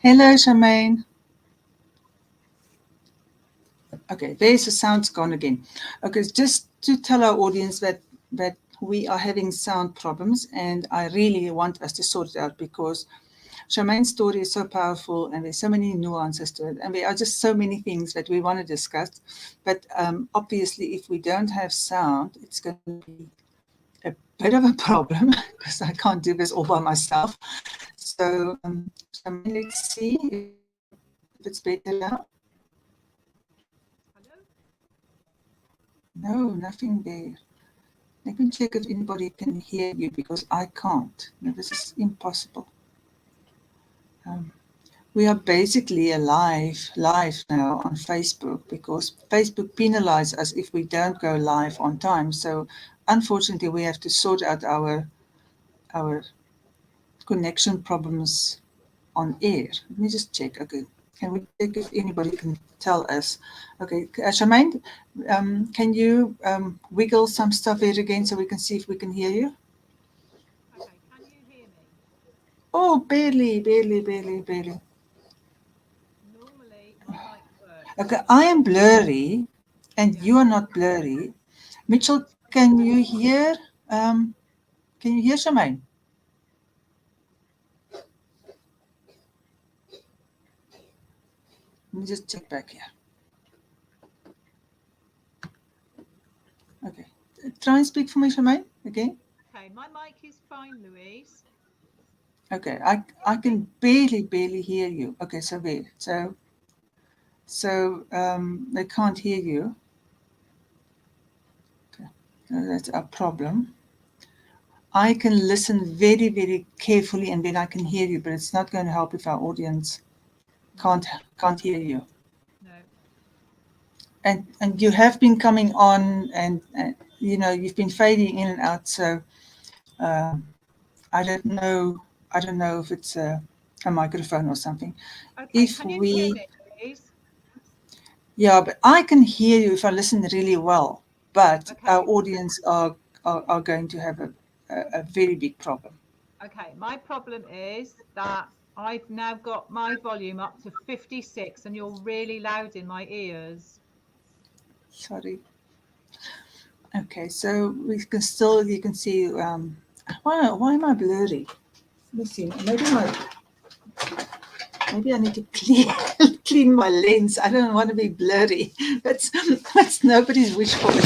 Hello, Charmaine. Okay, there's the sound's gone again. Okay, just to tell our audience that we are having sound problems, and I really want us to sort it out because Charmaine's story is so powerful, and there's so many nuances to it, and there are just so many things that we want to discuss. But obviously, if we don't have sound, it's going to be a bit of a problem because I can't do this all by myself. So, Charmaine, let's see if it's better now. No, nothing there. Let me check if anybody can hear you because I can't. No, this is impossible. We are basically live now on Facebook because Facebook penalizes us if we don't go live on time. So unfortunately, we have to sort out our connection problems on air. Let me just check. Okay, can we check if anybody can tell us? Okay, Charmaine, can you wiggle some stuff here again so we can see if we can hear you? Okay, can you hear me? Oh, barely. Normally, my mic works. Okay, I am blurry and you are not blurry. Mitchell, can you hear? Can you hear Charmaine? Let me just check back here. Okay, try and speak for me, Charmaine, again. Okay, my mic is fine, Louise. Okay, I can barely hear you. Okay, so there. So they can't hear you. Okay, so that's a problem. I can listen very carefully and then I can hear you, but it's not going to help if our audience can't hear you. No. And you have been coming on and you've been fading in and out. So I don't know if it's a microphone or something. Okay, If can you hear we me, Louise? Yeah, but I can hear you if I listen really well. But our Okay, audience are going to have a very big problem. okay. My problem is that I've now got my volume up to 56 and you're really loud in my ears. Sorry. Okay, so you can see. Why am I blurry? Let me see. Maybe I need to clean my lens. I don't want to be blurry. That's nobody's wish for it.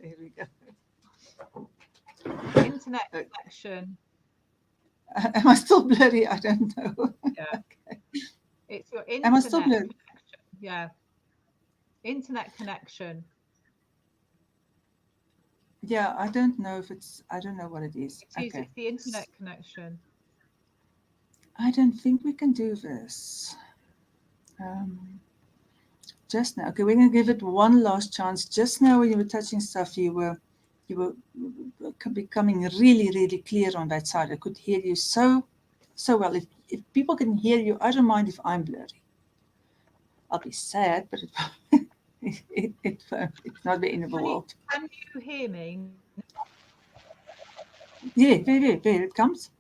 There we go. Internet Okay. connection. Am I still blurry? I don't know. Yeah, Okay. it's your Am I still internet blurry? connection. Yeah, internet connection. Yeah, I don't know what it is. It is, Okay. it's the internet connection. I don't think we can do this. Um, just now. Okay, we're going to give it one last chance. Just now when you were touching stuff, you were becoming really clear on that side. I could hear you so well. If people can hear you, I don't mind if I'm blurry. I'll be sad, but it's not the end of the world. Can you hear me? Yeah, there it comes.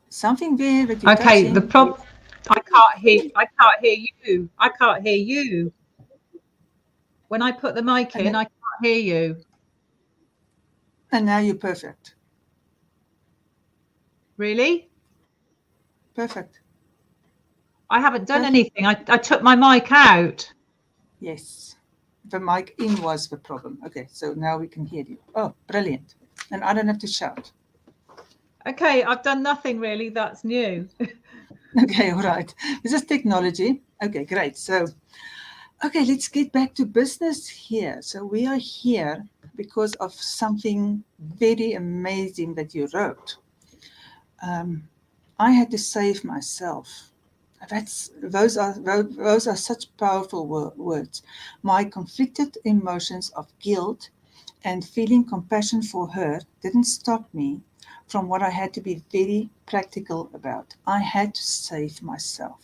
Something there that you're Okay, the touching. problem I can't hear you. I can't hear you. When I put the mic And, in, I can't hear you. and now you're perfect. Really? Perfect. I haven't done Perfect. anything. I took my mic out. Yes. The mic in was the problem. Okay, so now we can hear you. Oh, brilliant. And I don't have to shout. Okay, I've done nothing really. That's new. Okay, all right. This is technology. Okay, great. So, okay, let's get back to business here. So, we are here because of something very amazing that you wrote. I had to save myself. Those are such powerful words. My conflicted emotions of guilt and feeling compassion for her didn't stop me from what I had to be very practical about. I had to save myself.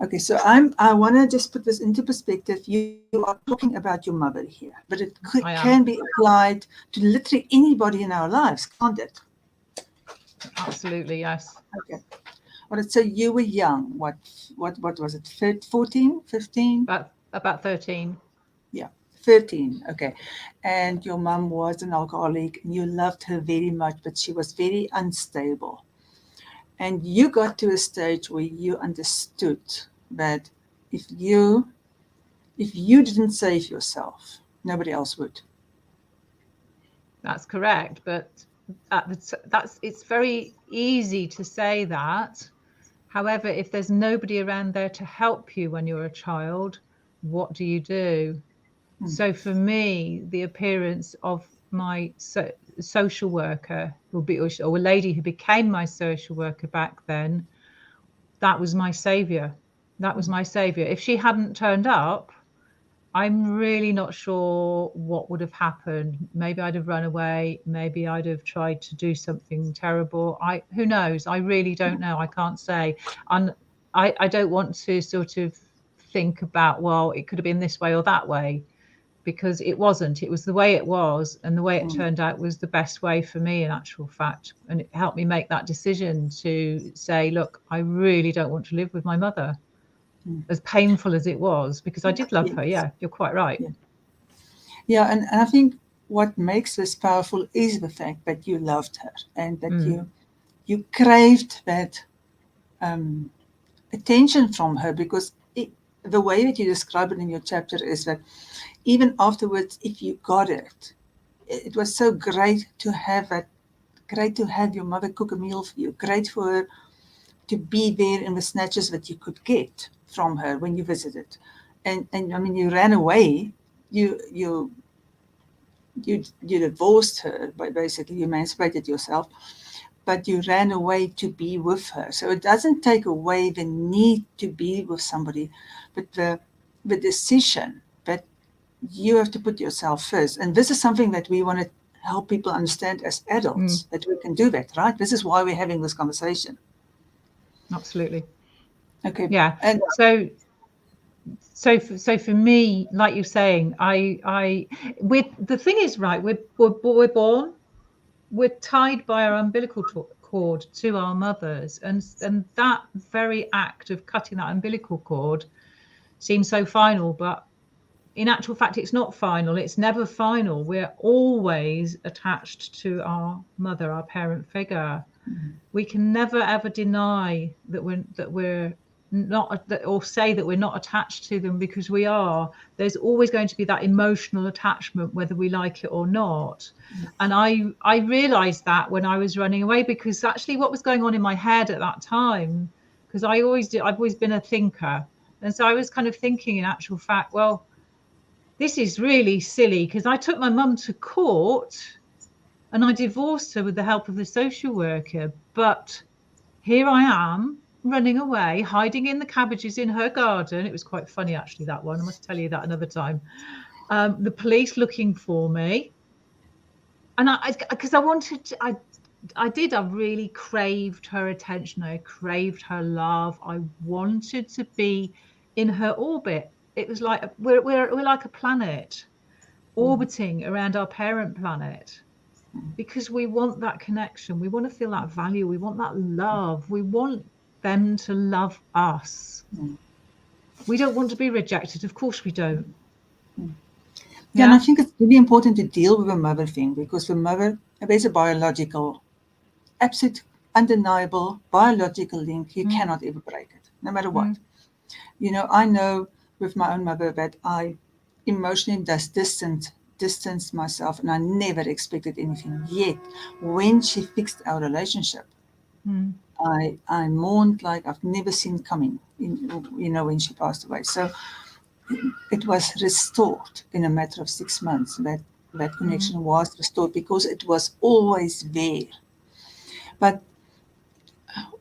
Okay, so I want to just put this into perspective. You are talking about your mother here, but it I am. can be applied to literally anybody in our lives, can't it? Absolutely, yes. Okay. All right, so you were young. What was it? 14, 15? About 13. Yeah, 13. Okay. And your mum was an alcoholic and you loved her very much, but she was very unstable. And you got to a stage where you understood that if you didn't save yourself, nobody else would. That's correct, but it's very easy to say that. However, if there's nobody around there to help you when you're a child, what do you do? So for me, the appearance of my social worker, or a lady who became my social worker back then, that was my savior. That was my savior. If she hadn't turned up, I'm really not sure what would have happened. Maybe I'd have run away. Maybe I'd have tried to do something terrible. Who knows? I really don't know. I can't say. And I don't want to sort of think about, well, it could have been this way or that way, because it wasn't. It was the way it was, and the way it turned out was the best way for me, in actual fact. And it helped me make that decision to say, look, I really don't want to live with my mother. As painful as it was, because I did love her. Yeah, you're quite right. Yeah, and I think what makes this powerful is the fact that you loved her and that you craved that attention from her, because the way that you describe it in your chapter is that even afterwards, if you got it, it was so great to have it, great to have your mother cook a meal for you, great for her to be there in the snatches that you could get from her when you visited. And I mean, you ran away, you divorced her, by basically you emancipated yourself, but you ran away to be with her. So it doesn't take away the need to be with somebody, but the decision that you have to put yourself first. And this is something that we want to help people understand as adults, that we can do that, right? This is why we're having this conversation. Absolutely. Okay. Yeah. And so for me, like you're saying, the thing is, right, we're born, we're tied by our umbilical cord to our mothers, and that very act of cutting that umbilical cord seems so final, but in actual fact, it's not final. It's never final. We're always attached to our mother, our parent figure. We can never ever deny that we're not, or say that we're not attached to them, because we are. There's always going to be that emotional attachment, whether we like it or not. And I realized that when I was running away, because actually what was going on in my head at that time, because I've always been a thinker, and so I was kind of thinking, in actual fact, well, this is really silly, because I took my mum to court and I divorced her with the help of the social worker. But here I am running away, hiding in the cabbages in her garden. It was quite funny, actually, that one. I must tell you that another time. The police looking for me. And because I really craved her attention. I craved her love. I wanted to be in her orbit. It was like we're like a planet orbiting around our parent planet, because we want that connection. We want to feel that value. We want that love. We want them to love us. We don't want to be rejected. Of course we don't. Yeah, and I think it's really important to deal with the mother thing, because the mother, there's a biological, absolute, undeniable biological link. You cannot ever break it, no matter what. You know, I know with my own mother that I emotionally distanced myself, and I never expected anything. Yet, when she fixed our relationship, I mourned like I've never seen coming, when she passed away. So it was restored in a matter of 6 months. That connection was restored, because it was always there. But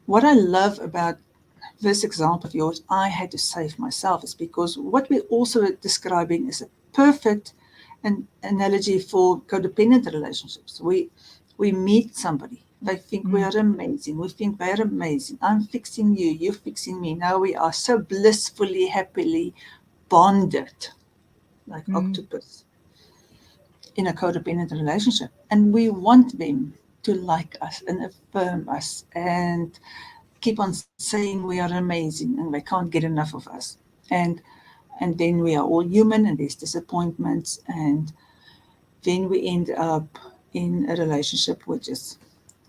what I love about this example of yours, I had to save myself, is because what we're also describing is a perfect analogy for codependent relationships. We meet somebody They think we are amazing. We think they're amazing. I'm fixing you. You're fixing me. Now we are so blissfully, happily bonded, like octopus, in a codependent relationship. And we want them to like us and affirm us and keep on saying we are amazing and they can't get enough of us. And then we are all human and there's disappointments, and then we end up in a relationship which is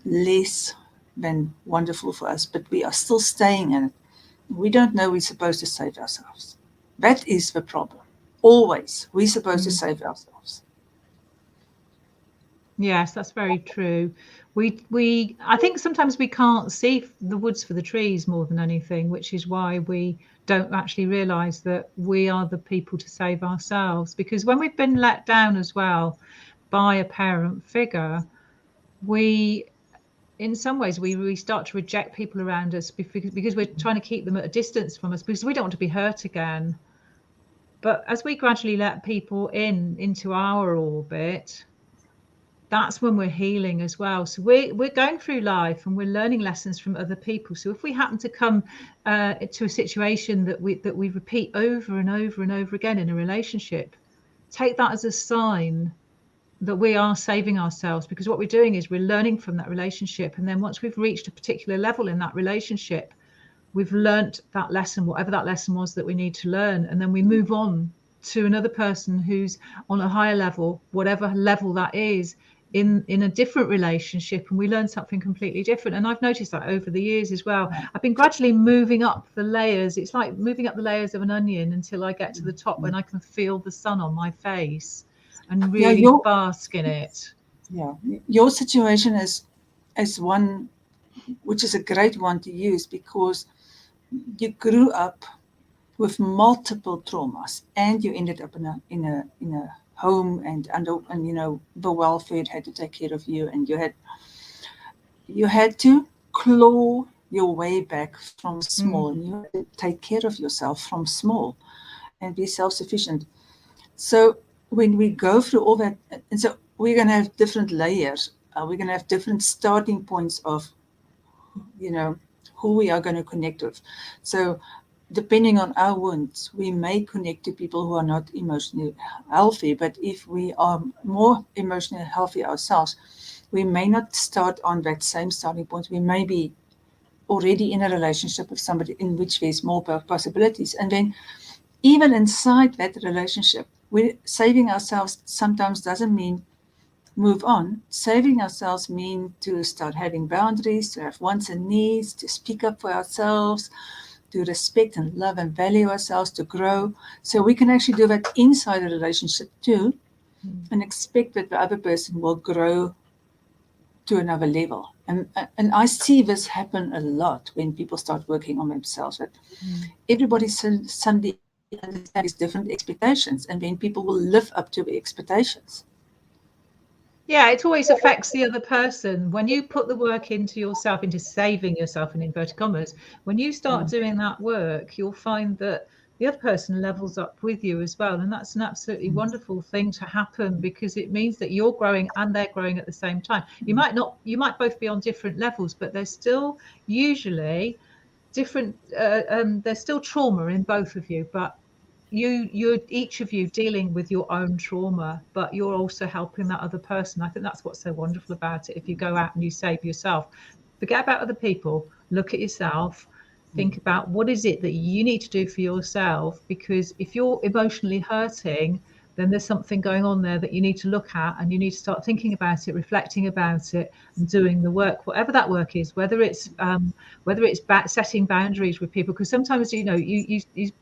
less than wonderful for us, but we are still staying in it. We don't know we're supposed to save ourselves. That is the problem. Always, we're supposed to save ourselves. Yes, that's very true. I think sometimes we can't see the woods for the trees more than anything, which is why we don't actually realize that we are the people to save ourselves. Because when we've been let down as well by a parent figure, in some ways we start to reject people around us because we're trying to keep them at a distance from us because we don't want to be hurt again. But as we gradually let people into our orbit, that's when we're healing as well. So we're going through life and we're learning lessons from other people. So if we happen to come to a situation that we repeat over and over and over again in a relationship, take that as a sign that we are saving ourselves, because what we're doing is we're learning from that relationship. And then once we've reached a particular level in that relationship, we've learnt that lesson, whatever that lesson was that we need to learn. And then we move on to another person who's on a higher level, whatever level that is, in a different relationship, and we learn something completely different. And I've noticed that over the years as well. I've been gradually moving up the layers. It's like moving up the layers of an onion until I get to the top when I can feel the sun on my face and really bask in it. Yeah, your situation is one which is a great one to use, because you grew up with multiple traumas and you ended up in a home and the welfare had to take care of you, and you had to claw your way back from small, and you had to take care of yourself from small and be self-sufficient. So when we go through all that, and so we're going to have different layers, we're going to have different starting points of who we are going to connect with. So depending on our wounds, we may connect to people who are not emotionally healthy, but if we are more emotionally healthy ourselves, we may not start on that same starting point. We may be already in a relationship with somebody in which there's more possibilities. And then even inside that relationship, saving ourselves sometimes doesn't mean move on. Saving ourselves means to start having boundaries, to have wants and needs, to speak up for ourselves, to respect and love and value ourselves, to grow. So we can actually do that inside a relationship too, and expect that the other person will grow to another level. And I see this happen a lot when people start working on themselves, that everybody suddenly understands different expectations, and then people will live up to the expectations. Yeah, it always affects the other person. When you put the work into yourself, into saving yourself in inverted commas, when you start doing that work, you'll find that the other person levels up with you as well. And that's an absolutely wonderful thing to happen, because it means that you're growing and they're growing at the same time. You might both be on different levels, but there's still usually different, there's still trauma in both of you, but you're each of you dealing with your own trauma, but you're also helping that other person. I think that's what's so wonderful about it. If you go out and you save yourself, forget about other people, look at yourself, think about what is it that you need to do for yourself, because if you're emotionally hurting, then there's something going on there that you need to look at, and you need to start thinking about it, reflecting about it, and doing the work, whatever that work is, whether it's setting boundaries with people, because sometimes you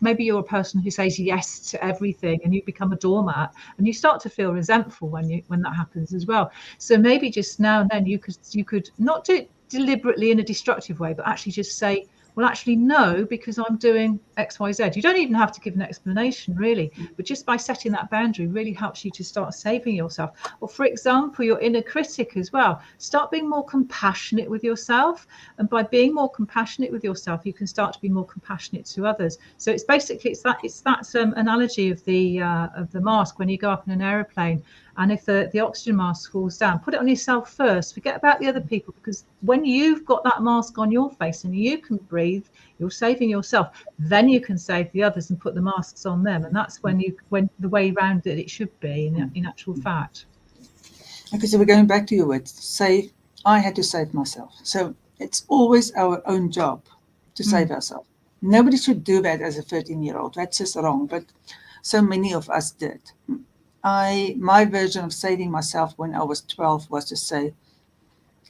maybe you're a person who says yes to everything and you become a doormat, and you start to feel resentful when that happens as well. So maybe just now and then you could not do it deliberately in a destructive way, but actually just say, well, actually, no, because I'm doing X, Y, Z. You don't even have to give an explanation, really, but just by setting that boundary really helps you to start saving yourself. Or, for example, your inner critic as well. Start being more compassionate with yourself. And by being more compassionate with yourself, you can start to be more compassionate to others. So it's basically, it's that analogy of the mask when you go up in an aeroplane. And if the oxygen mask falls down, put it on yourself first. Forget about the other people, because when you've got that mask on your face and you can breathe, you're saving yourself. Then you can save the others and put the masks on them. And that's when the way round that it should be in actual fact. Okay, so we're going back to your words. Save. I had to save myself. So it's always our own job to save ourselves. Nobody should do that as a 13-year-old. That's just wrong. But so many of us did. My version of saving myself when I was 12 was to say,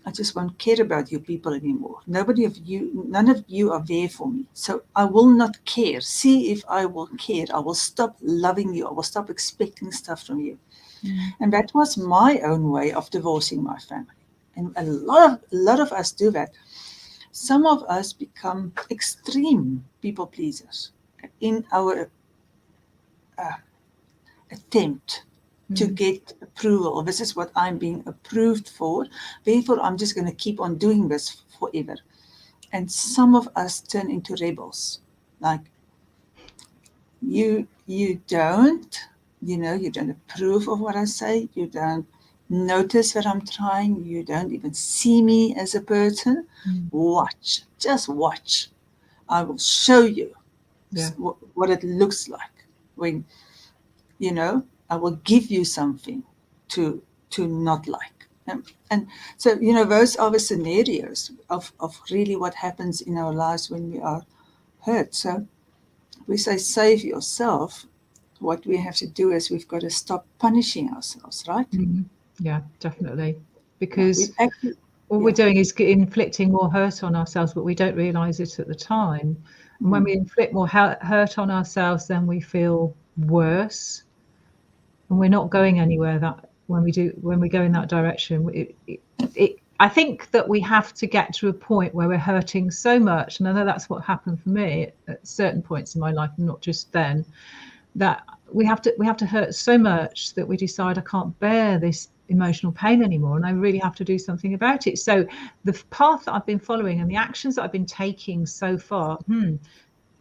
I just won't care about you people anymore. None of you are there for me. So I will not care. See if I will care. I will stop loving you. I will stop expecting stuff from you. And that was my own way of divorcing my family. And a lot of us do that. Some of us become extreme people pleasers in our attempt to get approval. This is what I'm being approved for. Therefore, I'm just going to keep on doing this forever. And some of us turn into rebels. Like, you don't approve of what I say. You don't notice that I'm trying. You don't even see me as a person. Just watch. I will show you what it looks like when, I will give you something to not like. And so, those are the scenarios of really what happens in our lives when we are hurt. So we say save yourself. What we have to do is we've got to stop punishing ourselves, right? Yeah, definitely. Because all we're doing is inflicting more hurt on ourselves, but we don't realize it at the time. And when we inflict more hurt on ourselves, then we feel worse. And we're not going anywhere when we go in that direction. I think that we have to get to a point where we're hurting so much, and I know that's what happened for me at certain points in my life, and not just then, that we have to hurt so much that we decide I can't bear this emotional pain anymore, and I really have to do something about it. So the path that I've been following and the actions that I've been taking so far,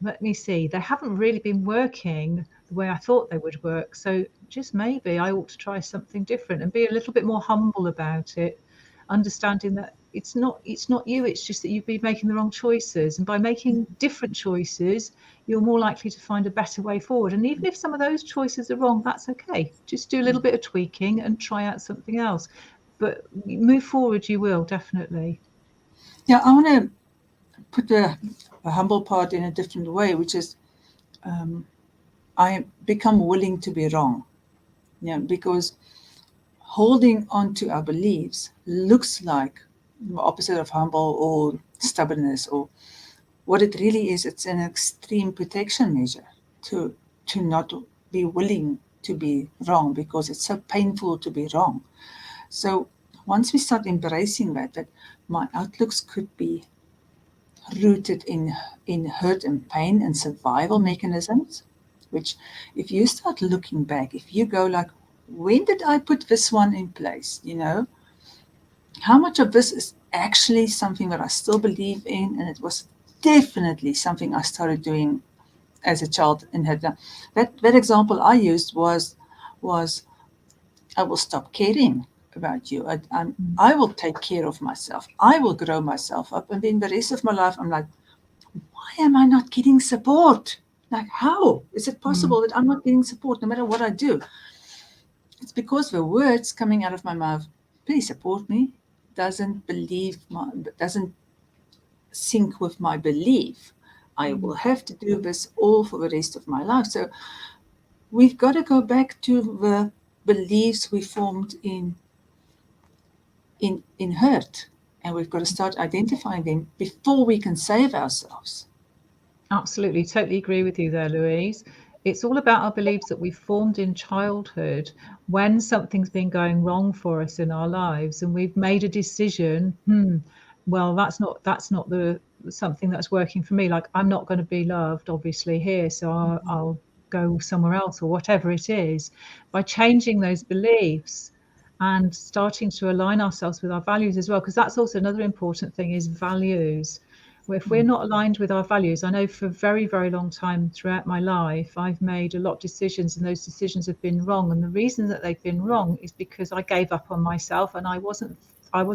let me see, they haven't really been working the way I thought they would work. So just maybe I ought to try something different and be a little bit more humble about it, understanding that it's not you, it's just that you've been making the wrong choices. And by making different choices, you're more likely to find a better way forward. And even if some of those choices are wrong, that's okay. Just do a little bit of tweaking and try out something else. But move forward, you will, definitely. Yeah, I want to put the humble part in a different way, which is I become willing to be wrong. Because holding on to our beliefs looks like the opposite of humble or stubbornness, or what it really is. It's an extreme protection measure to not be willing to be wrong, because it's so painful to be wrong. So once we start embracing that my outlooks could be rooted in hurt and pain and survival mechanisms, which if you start looking back, if you go like, when did I put this one in place? How much of this is actually something that I still believe in? And it was definitely something I started doing as a child and had done. That example I used was I will stop caring about you. I will take care of myself. I will grow myself up. And then the rest of my life, I'm like, why am I not getting support? Like, how is it possible that I'm not getting support no matter what I do? It's because the words coming out of my mouth, please support me, doesn't sync with my belief. I will have to do this all for the rest of my life. So we've got to go back to the beliefs we formed in hurt, and we've got to start identifying them before we can save ourselves. Absolutely, totally agree with you there, Louise. It's all about our beliefs that we formed in childhood when something's been going wrong for us in our lives, and we've made a decision. Well, that's not the something that's working for me. Like, I'm not going to be loved, obviously, here, so I'll go somewhere else, or whatever it is. By changing those beliefs and starting to align ourselves with our values as well, because that's also another important thing, is values. If we're not aligned with our values, I know for a very, very long time throughout my life, I've made a lot of decisions and those decisions have been wrong. And the reason that they've been wrong is because I gave up on myself and I wasn't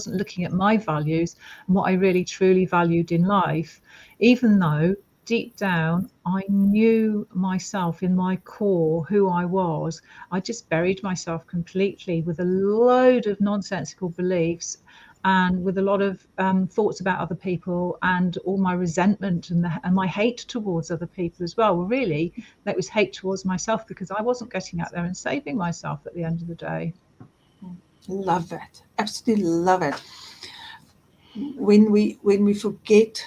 looking at my values and what I really truly valued in life, even though deep down I knew myself in my core who I was. I just buried myself completely with a load of nonsensical beliefs and with a lot of thoughts about other people and all my resentment and my hate towards other people as well. Well, really, that was hate towards myself because I wasn't getting out there and saving myself at the end of the day. Love that. Absolutely love it. When we forget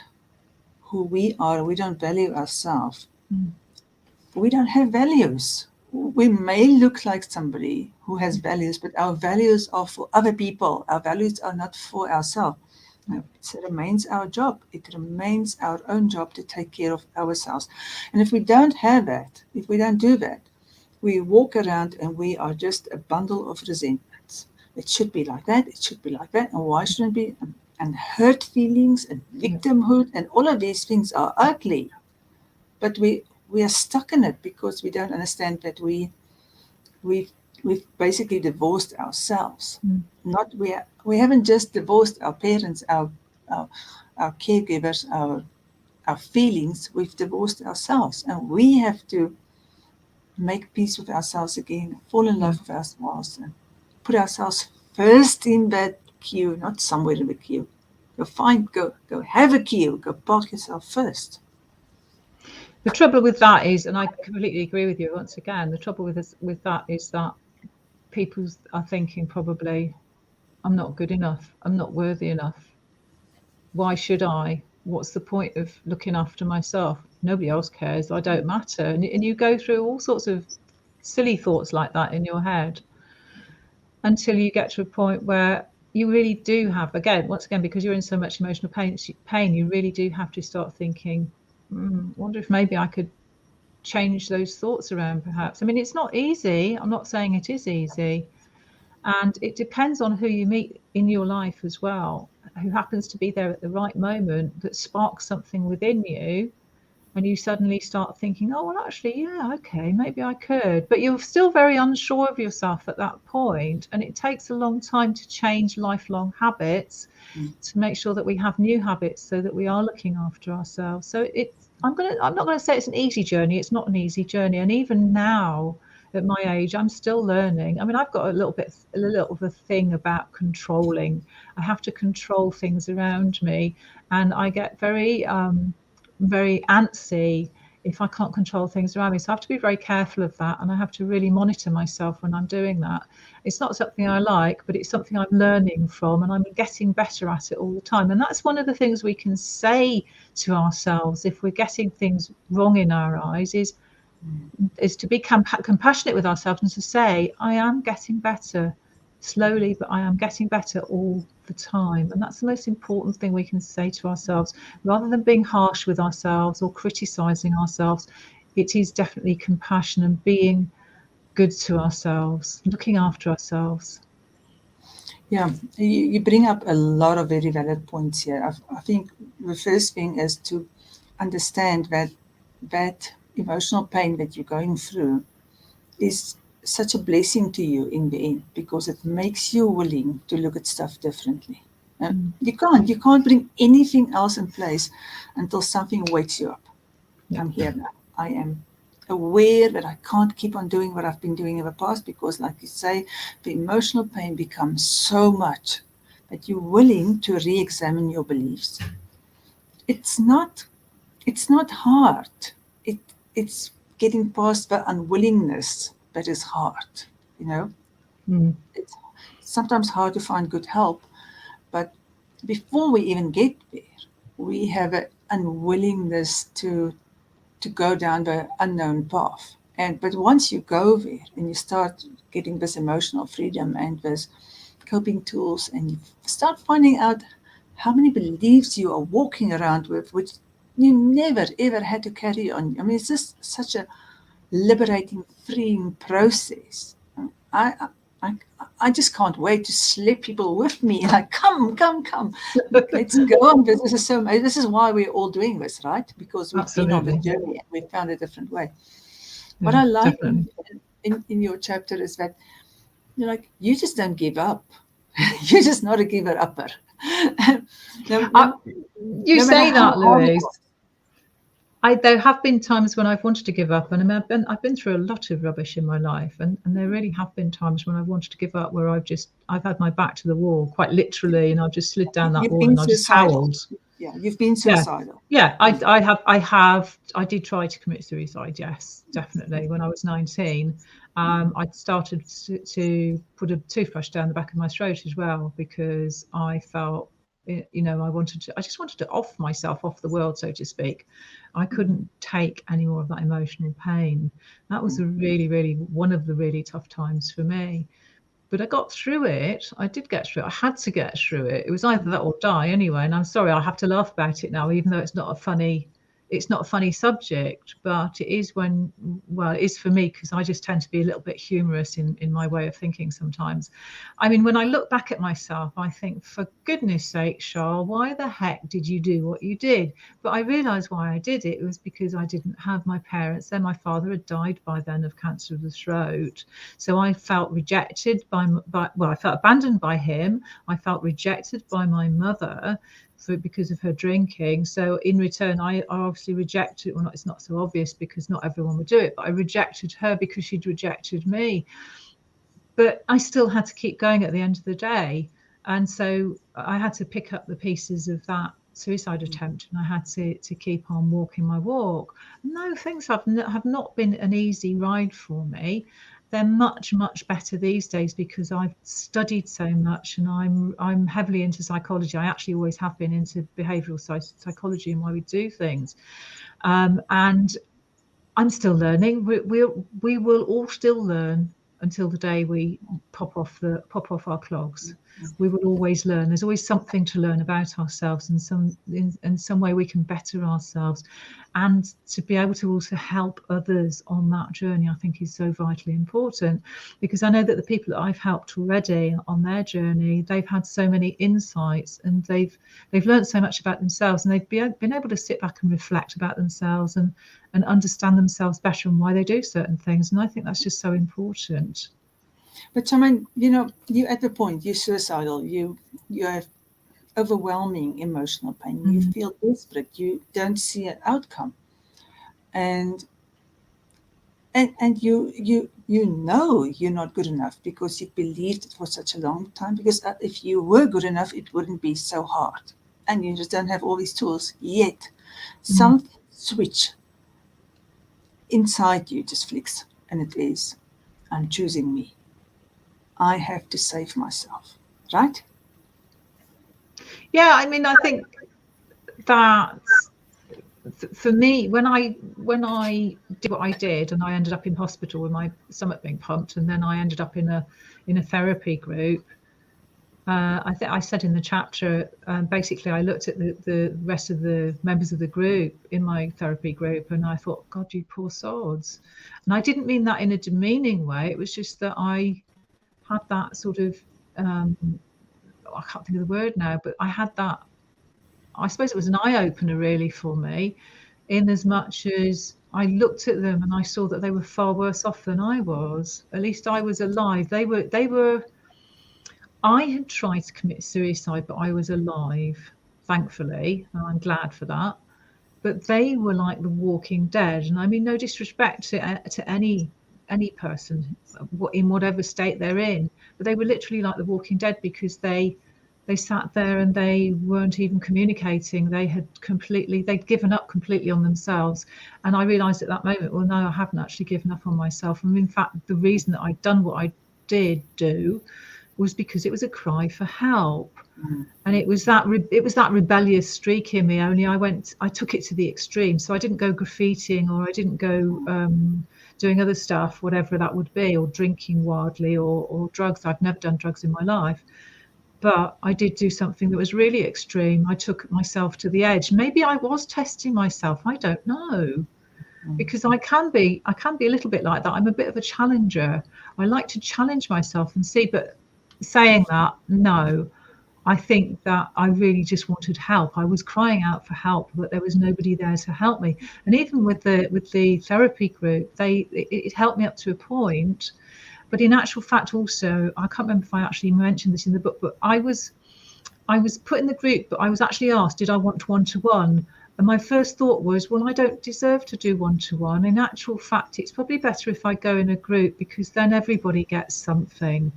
who we are, we don't value ourselves. We don't have values. We may look like somebody who has values, but our values are for other people. Our values are not for ourselves. It remains our job. It remains our own job to take care of ourselves. And if we don't have that, if we don't do that, we walk around and we are just a bundle of resentments. It should be like that. It should be like that. And why shouldn't it be? And hurt feelings and victimhood and all of these things are ugly. But we are stuck in it because we don't understand that we've basically divorced ourselves. We haven't just divorced our parents, our caregivers, our feelings. We've divorced ourselves, and we have to make peace with ourselves again, fall in love with ourselves, and put ourselves first in that queue, not somewhere in the queue. Go have a queue. Go park yourself first. The trouble with that is, and I completely agree with you once again, the trouble with that is that people are thinking probably, I'm not good enough, I'm not worthy enough. Why should I? What's the point of looking after myself? Nobody else cares, I don't matter. And you go through all sorts of silly thoughts like that in your head until you get to a point where you really do have, once again, because you're in so much emotional pain, you really do have to start thinking, wonder if maybe I could change those thoughts around perhaps. I mean, it's not easy. I'm not saying it is easy. And it depends on who you meet in your life as well, who happens to be there at the right moment that sparks something within you. And you suddenly start thinking, oh, well, actually, yeah, okay, maybe I could. But you're still very unsure of yourself at that point. And it takes a long time to change lifelong habits to make sure that we have new habits so that we are looking after ourselves. So I'm not going to say it's an easy journey. It's not an easy journey. And even now at my age, I'm still learning. I mean, I've got a little of a thing about controlling. I have to control things around me. And I get very antsy if I can't control things around me. So I have to be very careful of that, and I have to really monitor myself when I'm doing that. It's not something I like, but it's something I'm learning from, and I'm getting better at it all the time. And that's one of the things we can say to ourselves if we're getting things wrong in our eyes is to be compassionate with ourselves and to say, I am getting better slowly, but I am getting better all the time. And that's the most important thing we can say to ourselves, rather than being harsh with ourselves or criticizing ourselves. It is definitely compassion and being good to ourselves, looking after ourselves. Yeah, you bring up a lot of very valid points here. I think the first thing is to understand that emotional pain that you're going through is such a blessing to you in the end, because it makes you willing to look at stuff differently. You can't bring anything else in place until something wakes you up. I'm here now. I am aware that I can't keep on doing what I've been doing in the past, because, like you say, the emotional pain becomes so much that you're willing to re-examine your beliefs. It's not hard. It's getting past the unwillingness that is hard. It's sometimes hard to find good help, but before we even get there, we have an unwillingness to go down the unknown path. But once you go there and you start getting this emotional freedom and this coping tools, and you start finding out how many beliefs you are walking around with, which you never ever had to carry on. I mean, it's just such a liberating, freeing process. I just can't wait to slip people with me. Like, come. Let's go on. This is why we're all doing this, right? Because we've been on the journey and we found a different way. Yeah, what I like definitely. in your chapter is that you're like, you just don't give up. You're just not a giver upper. You say that, Louise. There have been times when I've wanted to give up, and I've been through a lot of rubbish in my life, and there really have been times when I've wanted to give up, where I've had my back to the wall, quite literally, and I've just slid down that wall and I've just howled. Yeah, you've been suicidal. Yeah, I did try to commit suicide. Yes, definitely. When I was 19, I started to put a toothbrush down the back of my throat as well, because I felt, I just wanted to off myself off the world, so to speak. I couldn't take any more of that emotional pain. That was one of the really tough times for me. But I got through it. I did get through it. I had to get through it. It was either that or die anyway. And I'm sorry, I have to laugh about it now, even though it's not a funny subject, but it is it is for me, because I just tend to be a little bit humorous in my way of thinking sometimes. I mean, when I look back at myself, I think, for goodness sake, Charles, why the heck did you do what you did? But I realised why I did it. It was because I didn't have my parents then. My father had died by then of cancer of the throat. So I felt rejected I felt abandoned by him. I felt rejected by my mother because of her drinking. So in return, I obviously rejected, well, it's not so obvious because not everyone would do it, but I rejected her because she'd rejected me. But I still had to keep going at the end of the day. And so I had to pick up the pieces of that suicide attempt, and I had to keep on walking my walk. No, things have not been an easy ride for me. They're much, much better these days because I've studied so much, and I'm heavily into psychology. I actually always have been into behavioural psychology and why we do things. And I'm still learning. We will all still learn until the day we pop off our clogs. We will always learn. There's always something to learn about ourselves, and in some way we can better ourselves, and to be able to also help others on that journey, I think, is so vitally important, because I know that the people that I've helped already on their journey, they've had so many insights, and they've learned so much about themselves, and they've been able to sit back and reflect about themselves and understand themselves better and why they do certain things. And I think that's just so important. But Charmaine, you're at the point, you're suicidal, you have overwhelming emotional pain, you feel desperate, you don't see an outcome. And you know you're not good enough because you believed it for such a long time, because if you were good enough, it wouldn't be so hard. And you just don't have all these tools yet. Some switch inside you just flicks, and it is, I'm choosing me. I have to save myself, right? Yeah, I mean, I think that for me, when I did what I did, and I ended up in hospital with my stomach being pumped, and then I ended up in a therapy group. I think I said in the chapter, basically, I looked at the rest of the members of the group in my therapy group, and I thought, God, you poor sods. And I didn't mean that in a demeaning way. It was just that I had that sort of, I can't think of the word now, but I had that, I suppose it was an eye-opener really for me, in as much as I looked at them and I saw that they were far worse off than I was. At least I was alive. I had tried to commit suicide, but I was alive, thankfully, and I'm glad for that. But they were like the walking dead. And I mean, no disrespect to any person in whatever state they're in, but they were literally like the walking dead, because they sat there and they weren't even communicating. They'd given up completely on themselves. And I realized at that moment, well, no, I haven't actually given up on myself. And in fact, the reason that I'd done what I did do was because it was a cry for help. And it was that rebellious streak in me, only I took it to the extreme. So I didn't go graffitiing, or I didn't go doing other stuff, whatever that would be, or drinking wildly, or drugs. I've never done drugs in my life. But I did do something that was really extreme. I took myself to the edge. Maybe I was testing myself. I don't know. because I can be a little bit like that. I'm a bit of a challenger. I like to challenge myself and see. But saying that, no, I think that I really just wanted help. I was crying out for help, but there was nobody there to help me. And even with the therapy group, it helped me up to a point. But in actual fact, also, I can't remember if I actually mentioned this in the book, but I was put in the group, but I was actually asked, did I want one-to-one? And my first thought was, well, I don't deserve to do one-to-one. In actual fact, it's probably better if I go in a group, because then everybody gets something.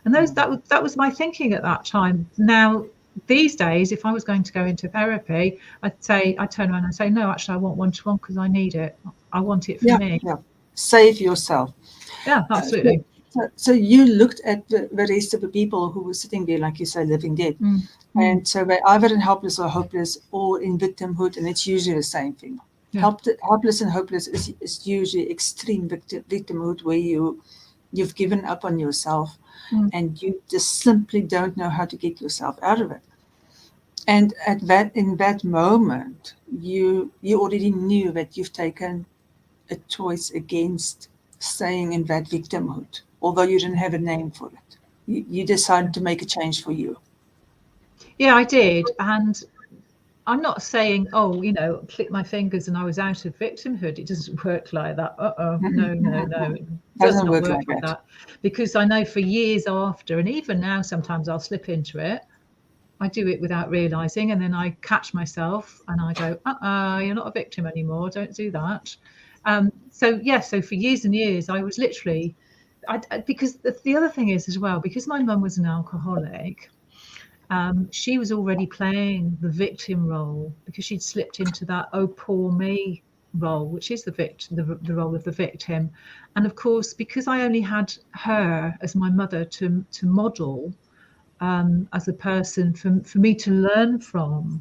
And that was my thinking at that time. Now, these days, if I was going to go into therapy, I'd turn around and say, no, actually, I want one-to-one because I need it. I want it for me. Yeah. Save yourself. Yeah, absolutely. So you looked at the rest of the people who were sitting there, like you say, living dead. And so they're either in helpless or hopeless, or in victimhood, and it's usually the same thing. Yeah. Helpless and hopeless is usually extreme victimhood, where you've given up on yourself and you just simply don't know how to get yourself out of it. And in that moment, you already knew that you've taken a choice against staying in that victimhood, although you didn't have a name for it. You decided to make a change for you. Yeah, I did. And I'm not saying, click my fingers and I was out of victimhood. It doesn't work like that. No. It does not work like that. Because I know for years after, and even now, sometimes I'll slip into it. I do it without realizing, and then I catch myself and I go, you're not a victim anymore. Don't do that. So for years and years, I was literally, because the other thing is as well, because my mum was an alcoholic, she was already playing the victim role, because she'd slipped into that "oh poor me" role, which is the role of the victim. And of course, because I only had her as my mother to model as a person for me to learn from,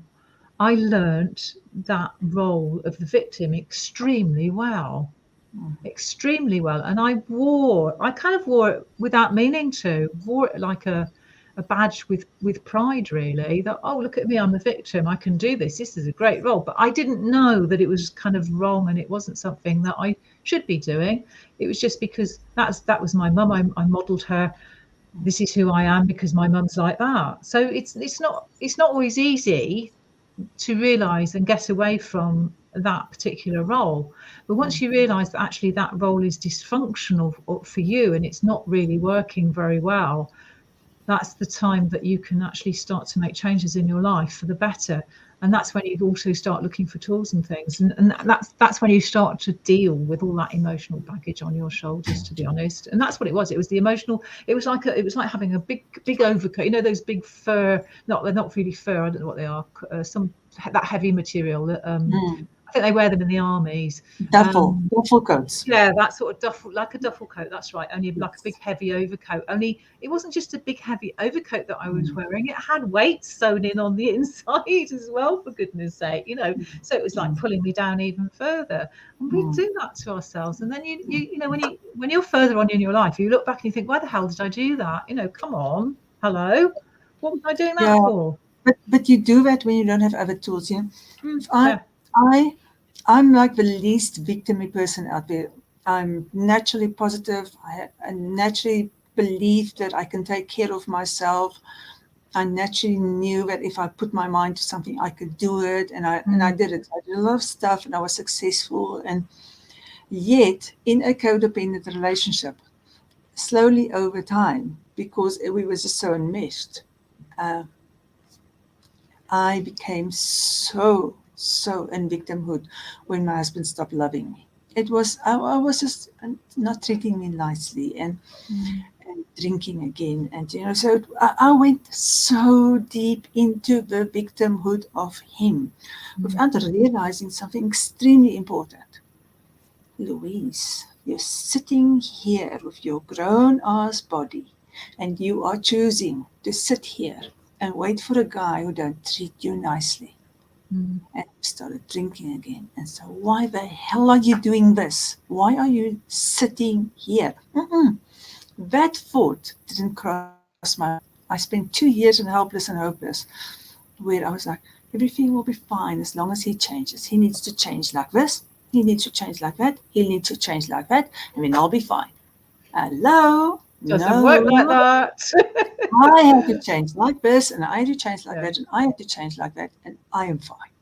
I learnt that role of the victim extremely well. And I kind of wore it without meaning to, wore it like a badge with pride, really, that, oh, look at me, I'm a victim, I can do this is a great role. But I didn't know that it was kind of wrong, and it wasn't something that I should be doing. It was just because that was my mum. I modelled her. This is who I am because my mum's like that. So it's not always easy to realise and get away from that particular role. But once you realise that actually that role is dysfunctional for you and it's not really working very well, that's the time that you can actually start to make changes in your life for the better. And that's when you also start looking for tools and things. And that's when you start to deal with all that emotional baggage on your shoulders, to be honest. And that's what it was. It was the emotional. It was like having a big overcoat. You know, those big fur. They're not really fur. I don't know what they are. That heavy material that I think they wear them in the armies. Duffel coats. Yeah, that sort of duffel, like a duffel coat. That's right. Only like a big heavy overcoat. Only it wasn't just a big heavy overcoat that I was wearing. It had weights sewn in on the inside as well, for goodness sake. You know, so it was like pulling me down even further. And we do that to ourselves. And then you know, when you're further on in your life, you look back and you think, why the hell did I do that? You know, come on, hello, what was I doing that for? But you do that when you don't have other tools. You know, I'm like the least victim-y person out there. I'm naturally positive. I naturally believe that I can take care of myself. I naturally knew that if I put my mind to something, I could do it, and I did it. I did a lot of stuff, and I was successful. And yet, in a codependent relationship, slowly over time, because we were just so enmeshed, I became so in victimhood when my husband stopped loving me. It was I was just not treating me nicely and drinking again, and you know, so I went so deep into the victimhood of him without realizing something extremely important. Louise, you're sitting here with your grown ass body, and you are choosing to sit here and wait for a guy who don't treat you nicely. And started drinking again. And so, why the hell are you doing this? Why are you sitting here? That thought didn't cross my mind. I spent 2 years in helpless and hopeless, where I was like, everything will be fine as long as he changes. He needs to change like this. he needs to change like that, he needs to change like that, and then I'll be fine. Hello? Doesn't work like that. I have to change like this, and I have to change like Yeah. that, and I have to change like that, and I am fine.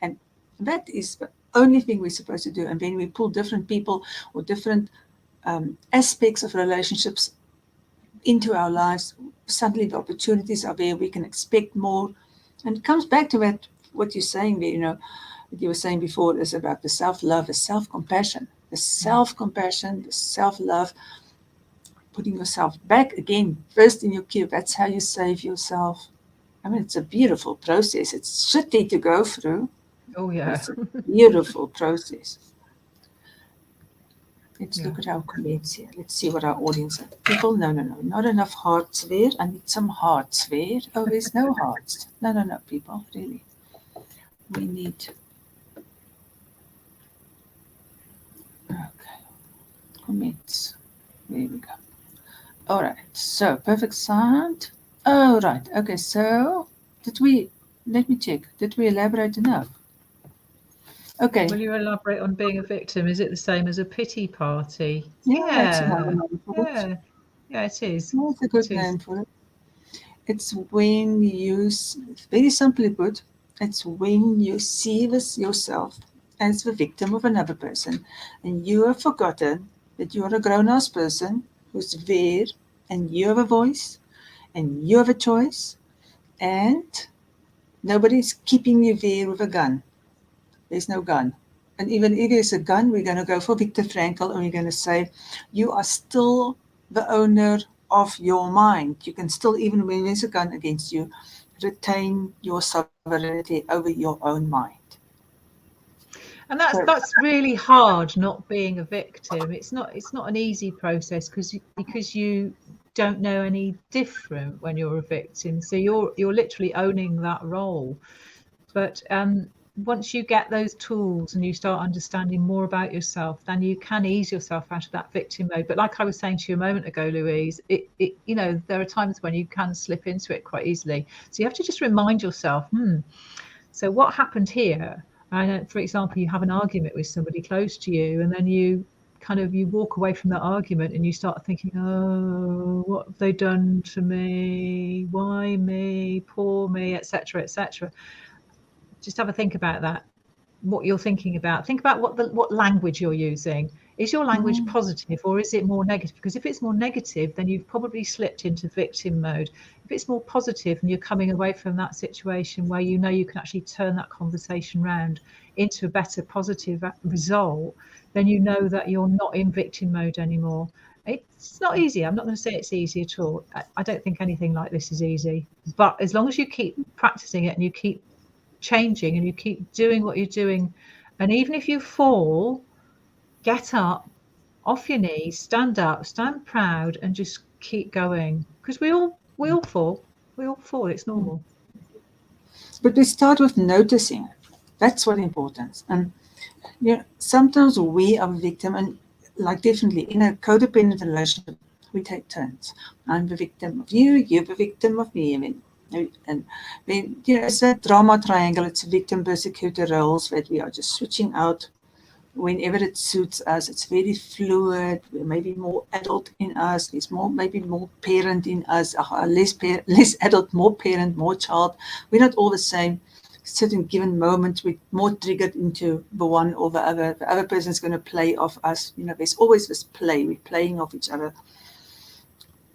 And that is the only thing we're supposed to do. And then we pull different people or different aspects of relationships into our lives. Suddenly the opportunities are there. We can expect more. And it comes back to that, what you're saying there, what you were saying before is about the self-love, the self-compassion, the self-love, putting yourself back again, first in your queue. That's how you save yourself. I mean, it's a beautiful process. It's shitty to go through. Oh, yeah. It's a beautiful process. Let's look at our comments here. Let's see what our audience are. People, no. Not enough hearts there. I need some hearts there. Oh, there's no hearts. No, people, really. We need... Okay. Comments. There we go. All right. So, perfect sound. Oh, right. Okay, so let me check. Did we elaborate enough? Okay. Will you elaborate on being a victim? Is it the same as a pity party? That's another name for it. Yeah, it is. That's a good name for it. It's when you, very simply put, it's when you see yourself as the victim of another person, and you have forgotten that you are a grown-ass person who's there, and you have a voice, and you have a choice, and nobody's keeping you there with a gun. There's no gun. And even if there's a gun, we're going to go for Viktor Frankl, and we're going to say, you are still the owner of your mind. You can still, even when there's a gun against you, retain your sovereignty over your own mind. And that's really hard, not being a victim. It's not an easy process because you don't know any different when you're a victim. So you're literally owning that role. But once you get those tools and you start understanding more about yourself, then you can ease yourself out of that victim mode. But like I was saying to you a moment ago, Louise, there are times when you can slip into it quite easily. So you have to just remind yourself, so what happened here? And for example, you have an argument with somebody close to you, and then you walk away from that argument and you start thinking, oh, what have they done to me? Why me? Poor me, etc., etc. Just have a think about that, what you're thinking about. Think about what language you're using. Is your language positive or is it more negative? Because if it's more negative, then you've probably slipped into victim mode. If it's more positive and you're coming away from that situation where you know you can actually turn that conversation around into a better positive result, then you know that you're not in victim mode anymore. It's not easy. I'm not going to say it's easy at all. I don't think anything like this is easy. But as long as you keep practicing it and you keep changing and you keep doing what you're doing, and even if you fall, get up off your knees, stand up, stand proud, and just keep going, because we all fall, it's normal. But we start with noticing. That's what important. And sometimes we are a victim, and like definitely in a codependent relationship, we take turns. I'm the victim of you, you're the victim of me. And then, it's a drama triangle. It's victim persecutor roles that we are just switching out whenever it suits us. It's very fluid. We're maybe more adult in us. There's maybe more parent in us, less adult, more parent, more child. We're not all the same. Certain given moments, we're more triggered into the one or the other. The other person's going to play off us. There's always this play. We're playing off each other.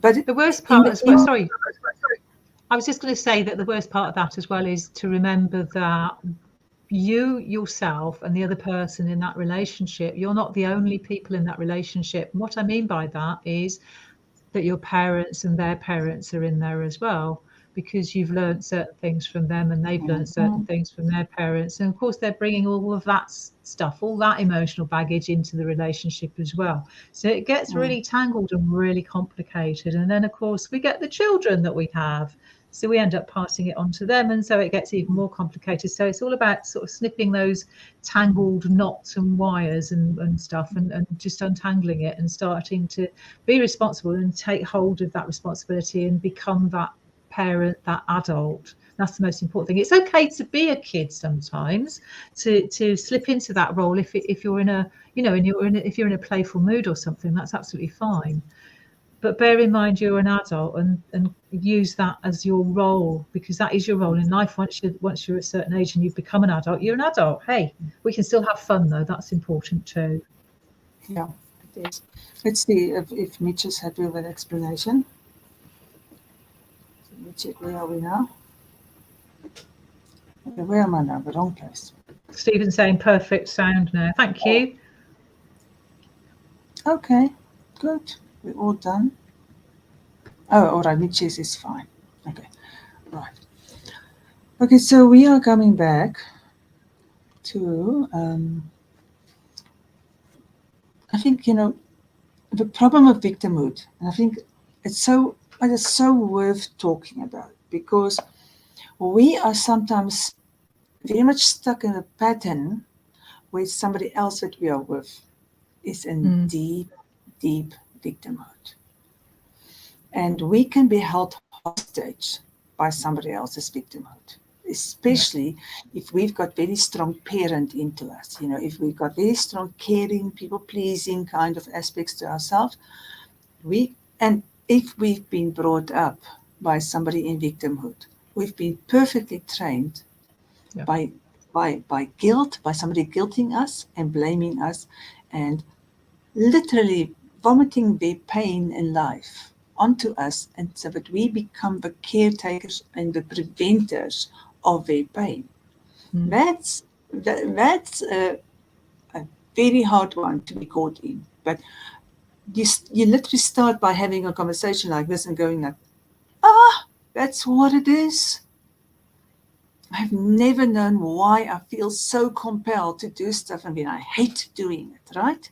But the worst part as well, sorry. I was just going to say that the worst part of that as well is to remember that you yourself and the other person in that relationship, you're not the only people in that relationship. And what I mean by that is that your parents and their parents are in there as well, because you've learned certain things from them and they've learned certain things from their parents. And of course, they're bringing all of that stuff, all that emotional baggage into the relationship as well. So it gets really tangled and really complicated. And then, of course, we get the children that we have. So we end up passing it on to them. And so it gets even more complicated. So it's all about sort of snipping those tangled knots and wires and stuff and just untangling it and starting to be responsible and take hold of that responsibility and become that parent, that adult That's the most important thing. It's okay to be a kid sometimes, to slip into that role if you're in a, you know, if you're in a playful mood or something. That's absolutely fine. But bear in mind you're an adult, and use that as your role, because that is your role in life. Once you're a certain age and you've become an adult, you're an adult. Hey, we can still have fun though. That's important too. Yeah, it is. Let's see if Mitch is happy with that explanation. Let me check, where are we now? Okay, where am I now? The wrong place. Stephen's saying perfect sound now. Thank you. Okay, good. We're all done. Oh, all right, Mitch says it's fine. Okay, right. Okay, so we are coming back to, I think, you know, the problem of victimhood. And I think it's so worth talking about, because we are sometimes very much stuck in a pattern where somebody else that we are with is in deep, deep victimhood. And we can be held hostage by somebody else's victimhood, especially if we've got very strong parent into us. You know, if we've got very strong caring, people-pleasing kind of aspects to ourselves, and if we've been brought up by somebody in victimhood, we've been perfectly trained by guilt, by somebody guilting us and blaming us and literally vomiting their pain in life onto us, and so that we become the caretakers and the preventers of their pain. That's a very hard one to be caught in. But you literally start by having a conversation like this and going like, that's what it is. I've never known why I feel so compelled to do stuff, and then I hate doing it, right?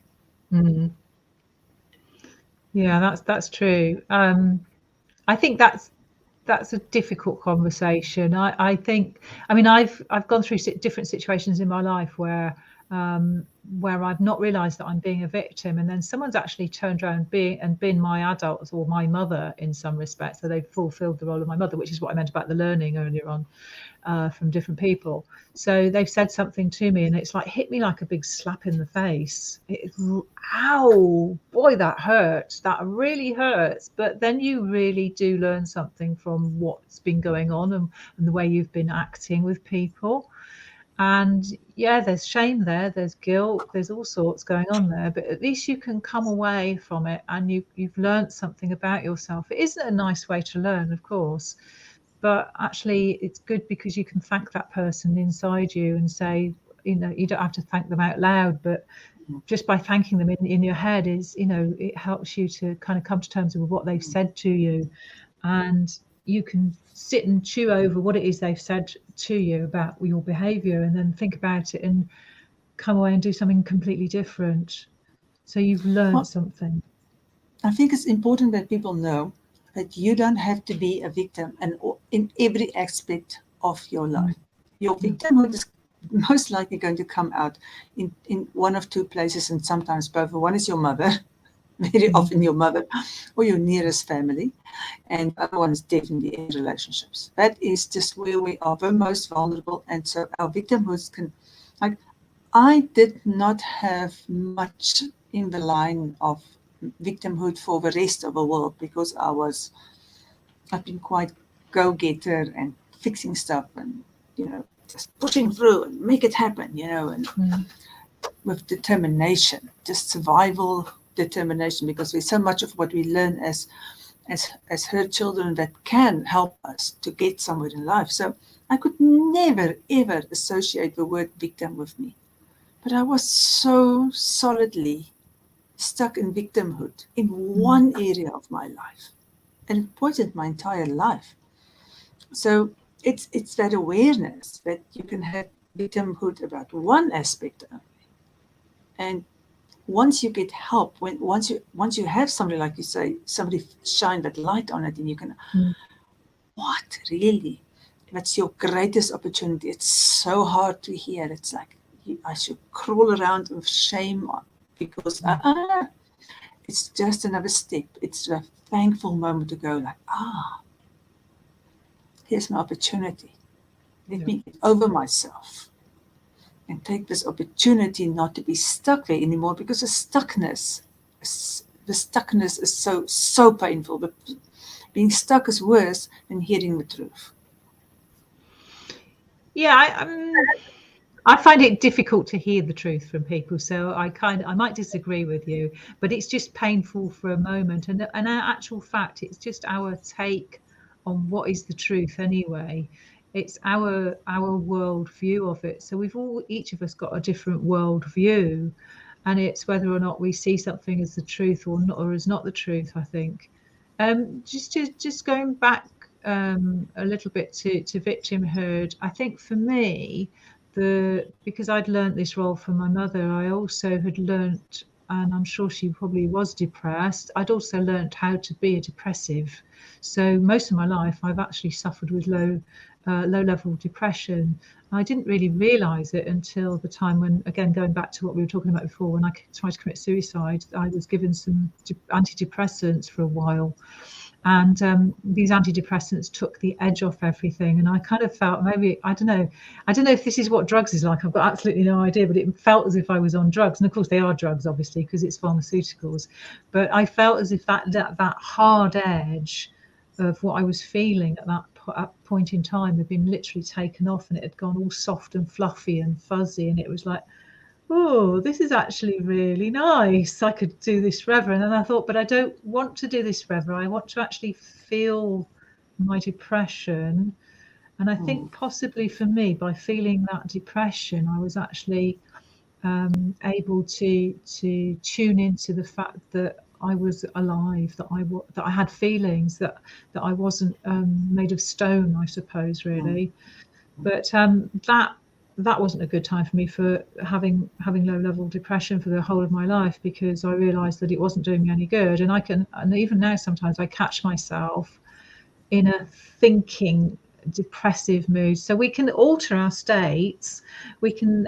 Yeah, that's true. I think that's a difficult conversation. I think, I mean, I've gone through different situations in my life where I've not realised that I'm being a victim, and then someone's actually turned around and been my adult or my mother in some respects. So they've fulfilled the role of my mother, which is what I meant about the learning earlier on from different people. So they've said something to me, and it's like hit me like a big slap in the face. Ow, boy, that hurts. That really hurts. But then you really do learn something from what's been going on and the way you've been acting with people. And yeah, there's shame there, there's guilt, there's all sorts going on there, but at least you can come away from it and you've learned something about yourself. It isn't a nice way to learn, of course, but actually it's good because you can thank that person inside you and say, you know, you don't have to thank them out loud, but just by thanking them in your head is, you know, it helps you to kind of come to terms with what they've said to you, and you can sit and chew over what it is they've said to you about your behavior, and then think about it and come away and do something completely different. So you've learned something. I think it's important that people know that you don't have to be a victim and in every aspect of your life. Your victimhood is most likely going to come out in one of two places, and sometimes both. One is your mother, very often your mother, or your nearest family, and the other one is definitely in relationships. That is just where we are the most vulnerable, and so our victimhoods can, like, I did not have much in the line of victimhood for the rest of the world, because I've been quite go-getter and fixing stuff and, you know, just pushing through and make it happen, you know, and with determination, just survival determination, because there's so much of what we learn as her children that can help us to get somewhere in life. So I could never, ever associate the word victim with me. But I was so solidly stuck in victimhood in one area of my life, and it poisoned my entire life. So it's that awareness that you can have victimhood about one aspect of it, and once you get help, once you have somebody, like you say, somebody shine that light on it, and you can, what really? That's your greatest opportunity. It's so hard to hear. It's like I should crawl around with shame because it's just another step. It's a thankful moment to go like, here's my opportunity Let me get over myself and take this opportunity not to be stuck there anymore, because the stuckness is so painful. But being stuck is worse than hearing the truth. Yeah, I find it difficult to hear the truth from people, so I might disagree with you, but it's just painful for a moment, and in actual fact, it's just our take on what is the truth anyway. It's our world view of it. So each of us got a different world view, and it's whether or not we see something as the truth or not, or as not the truth, I think. Just going back a little bit to victimhood, I think for me, because I'd learnt this role from my mother, I also had learnt, and I'm sure she probably was depressed, I'd also learnt how to be a depressive. So most of my life I've actually suffered with low level depression. I didn't really realise it until the time when, again, going back to what we were talking about before, when I tried to commit suicide, I was given some antidepressants for a while. And these antidepressants took the edge off everything, and I kind of felt, maybe, I don't know if this is what drugs is like. I've got absolutely no idea, but it felt as if I was on drugs. And of course they are drugs, obviously, because it's pharmaceuticals. But I felt as if that hard edge of what I was feeling at that point in time had been literally taken off, and it had gone all soft and fluffy and fuzzy, and it was like, oh, this is actually really nice. I could do this forever. And then I thought, but I don't want to do this forever. I want to actually feel my depression. And I think possibly for me, by feeling that depression, I was actually able to tune into the fact that I was alive, that I had feelings, that I wasn't made of stone, I suppose, really. But that wasn't a good time for me for having low level depression for the whole of my life, because I realized that it wasn't doing me any good. And even now sometimes I catch myself in a thinking depressive mood. So we can alter our states. We can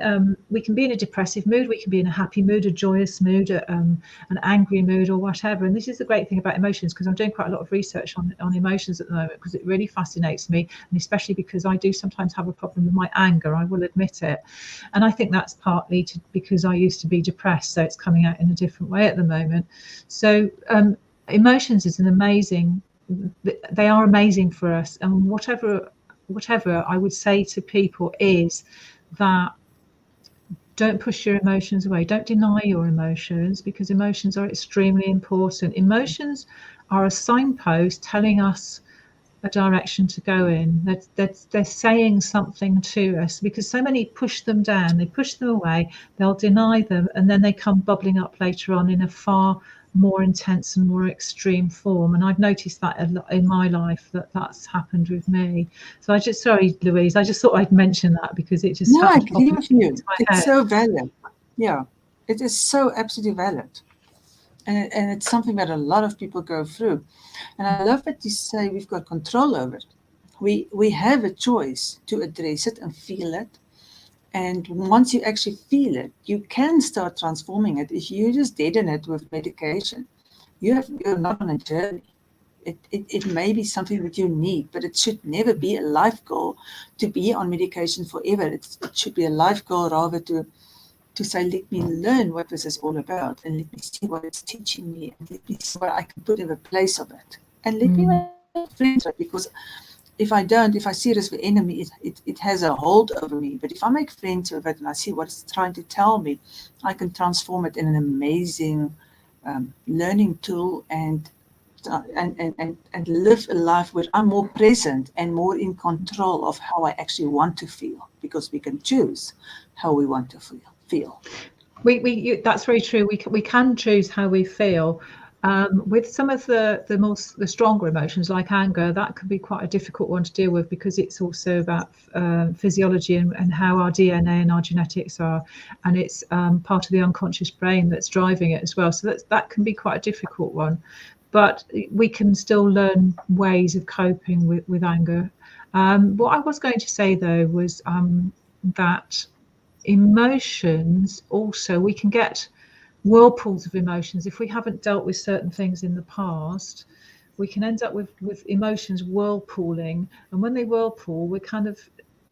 be in a depressive mood, we can be in a happy mood, a joyous mood, an angry mood, or whatever. And this is the great thing about emotions, because I'm doing quite a lot of research on emotions at the moment, because it really fascinates me, and especially because I do sometimes have a problem with my anger, I will admit it. And I think that's partly because I used to be depressed, so it's coming out in a different way at the moment. So emotions is they are amazing for us. And whatever I would say to people is that don't push your emotions away. Don't deny your emotions, because emotions are extremely important. Emotions are a signpost telling us a direction to go in. They're saying something to us, because so many push them down, they push them away, they'll deny them, and then they come bubbling up later on in a far more intense and more extreme form. And I've noticed that a lot in my life, that's happened with me. So sorry, Louise, I just thought I'd mention that, because it just I agree with you. It's so valid. Yeah, it is so absolutely valid. And it's something that a lot of people go through. And I love that you say we've got control over it. We have a choice to address it and feel it. And once you actually feel it, you can start transforming it. If you just deaden it with medication, you're not on a journey. It may be something that you need, but it should never be a life goal to be on medication forever. It should be a life goal rather to say, let me learn what this is all about, and let me see what it's teaching me, and let me see what I can put in the place of it. And let me make friends with it, because if I see it as the enemy, it has a hold over me. But if I make friends with it and I see what it's trying to tell me, I can transform it in an amazing learning tool and live a life where I'm more present and more in control of how I actually want to feel, because we can choose how we want to feel. That's very true. We can choose how we feel. With some of the stronger emotions, like anger, that can be quite a difficult one to deal with, because it's also about physiology and how our DNA and our genetics are, and it's part of the unconscious brain that's driving it as well. So that can be quite a difficult one, but we can still learn ways of coping with anger. What I was going to say though was that emotions also, we can get whirlpools of emotions. If we haven't dealt with certain things in the past, we can end up with emotions whirlpooling, and when they whirlpool, we're kind of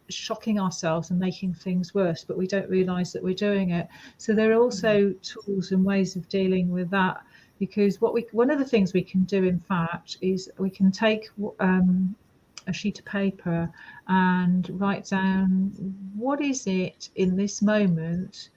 shocking ourselves and making things worse, but we don't realize that we're doing it. So there are also tools and ways of dealing with that, because one of the things we can do, in fact, is we can take a sheet of paper and write down, what is it in this moment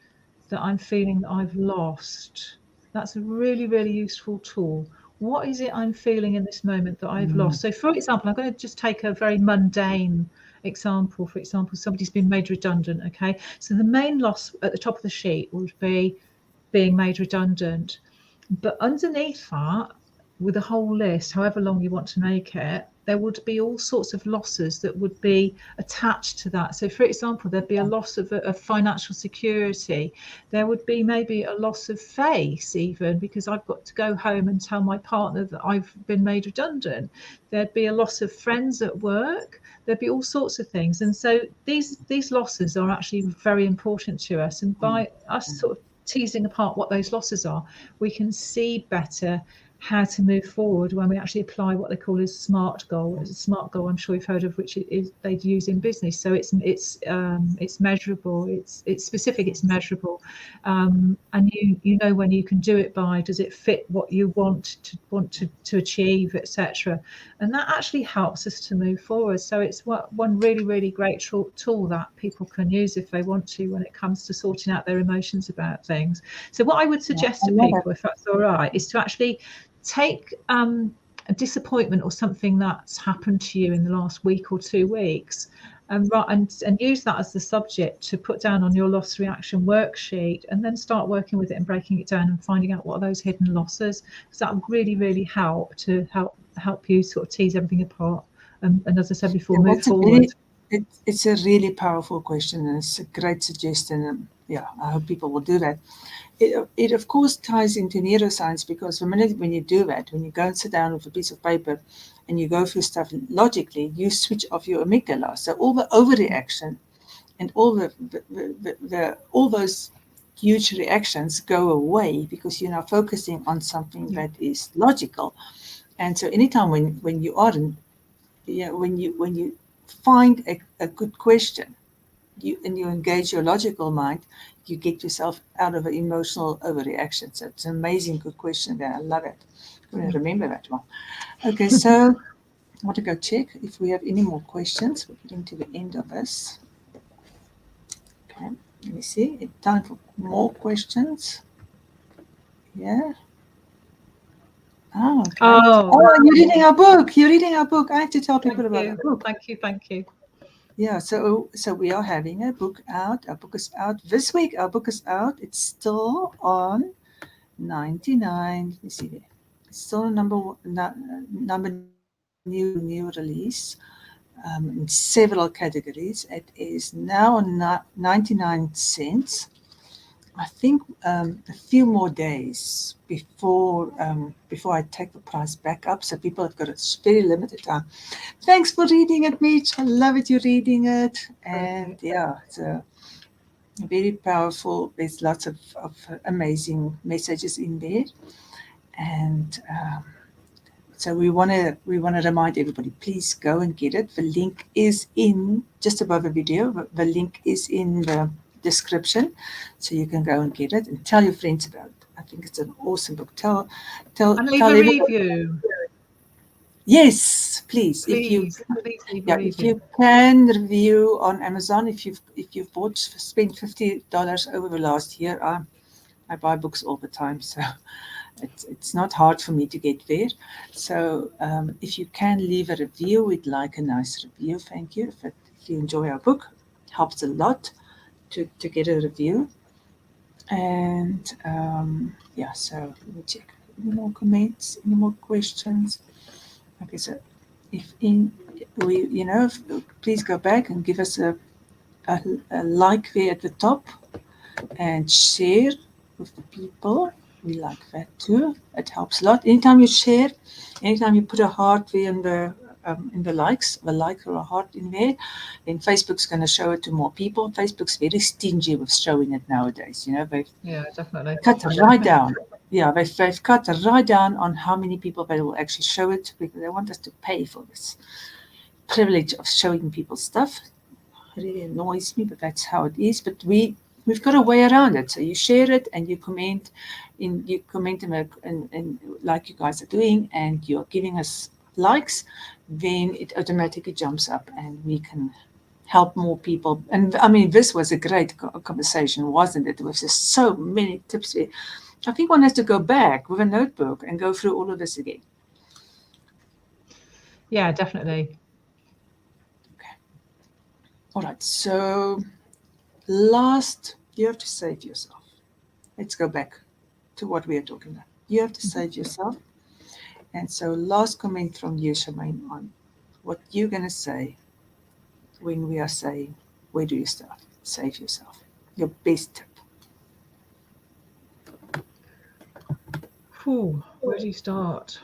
that I'm feeling that I've lost. That's a really, really useful tool. What is it I'm feeling in this moment that I've lost? So, for example, I'm going to just take a very mundane example. For example, somebody's been made redundant. Okay, so the main loss at the top of the sheet would be being made redundant. But underneath that, with a whole list, however long you want to make it, there would be all sorts of losses that would be attached to that. So, for example, there'd be a loss of financial security. There would be maybe a loss of face, even, because I've got to go home and tell my partner that I've been made redundant. There'd be a loss of friends at work. There'd be all sorts of things. And so these losses are actually very important to us. And by us sort of teasing apart what those losses are, we can see better how to move forward when we actually apply what they call a SMART goal. It's a SMART goal, I'm sure you've heard of, which is they use in business. So it's measurable, it's specific, it's measurable, and you know when you can do it by. Does it fit what you want to achieve, etc. And that actually helps us to move forward. So it's one really, really great tool that people can use if they want to, when it comes to sorting out their emotions about things. So what I would suggest to people, if that's all right, is to actually take a disappointment or something that's happened to you in the last week or 2 weeks, and use that as the subject to put down on your loss reaction worksheet, and then start working with it and breaking it down and finding out what are those hidden losses, because that would really, really help you sort of tease everything apart, and as I said before, move forward. It's a really powerful question, and it's a great suggestion. I hope people will do that. It of course ties into neuroscience, because the minute when you do that, when you go and sit down with a piece of paper and you go through stuff logically, you switch off your amygdala. So all the overreaction and all all those huge reactions go away, because you're now focusing on something that is logical. And so anytime when you are when you find a good question, you engage your logical mind, you get yourself out of an emotional overreaction. So it's an amazing good question there. I love it. I'm going to remember that one. Okay, so I want to go check if we have any more questions. We're getting to the end of this. Okay, let me see. It's time for more questions. Yeah. Oh, okay. You're reading our book. You're reading our book. I have to tell people about our book. Thank you. Yeah, so we are having a book out. Our book is out this week. Our book is out. It's still on 99. Let me see there. It's still a number new release in several categories. It is now on 99 cents. I think a few more days before I take the price back up, so people have got a very limited time. Thanks for reading it, Mitch. I love it. You're reading it, and it's very powerful. There's lots of amazing messages in there, and so we want to remind everybody, please go and get it. The link is in just above the video. The link is in the description, so you can go and get it and tell your friends about it. I think it's an awesome book. Tell and leave a review. Yes, please. If you can review on Amazon, if you've spent $50 over the last year. I buy books all the time, so it's not hard for me to get there. So if you can leave a review, we'd like a nice review. Thank you. If you enjoy our book, it helps a lot to get a review. And so let me check. Any more comments? Any more questions? Okay, so please go back and give us a like there at the top and share with the people. We like that too. It helps a lot. Anytime you share, anytime you put a heart there in the likes, a like or a heart in there, then Facebook's going to show it to more people. Facebook's very stingy with showing it nowadays. They've definitely cut right down. Yeah, they've cut right down on how many people they will actually show it, because they want us to pay for this privilege of showing people stuff. really annoys me, but that's how it is. But we've got a way around it. So you share it and you comment in like you guys are doing, and you're giving us likes, then it automatically jumps up and we can help more people. And I mean, this was a great conversation, wasn't it? There was just so many tips. I think one has to go back with a notebook and go through all of this again. Yeah, definitely. Okay. All right. So last, you have to save yourself. Let's go back to what we are talking about. You have to save yourself. And so last comment from you, Charmaine, on what you're going to say when we are saying, where do you start? Save yourself. Your best tip. Where do you start?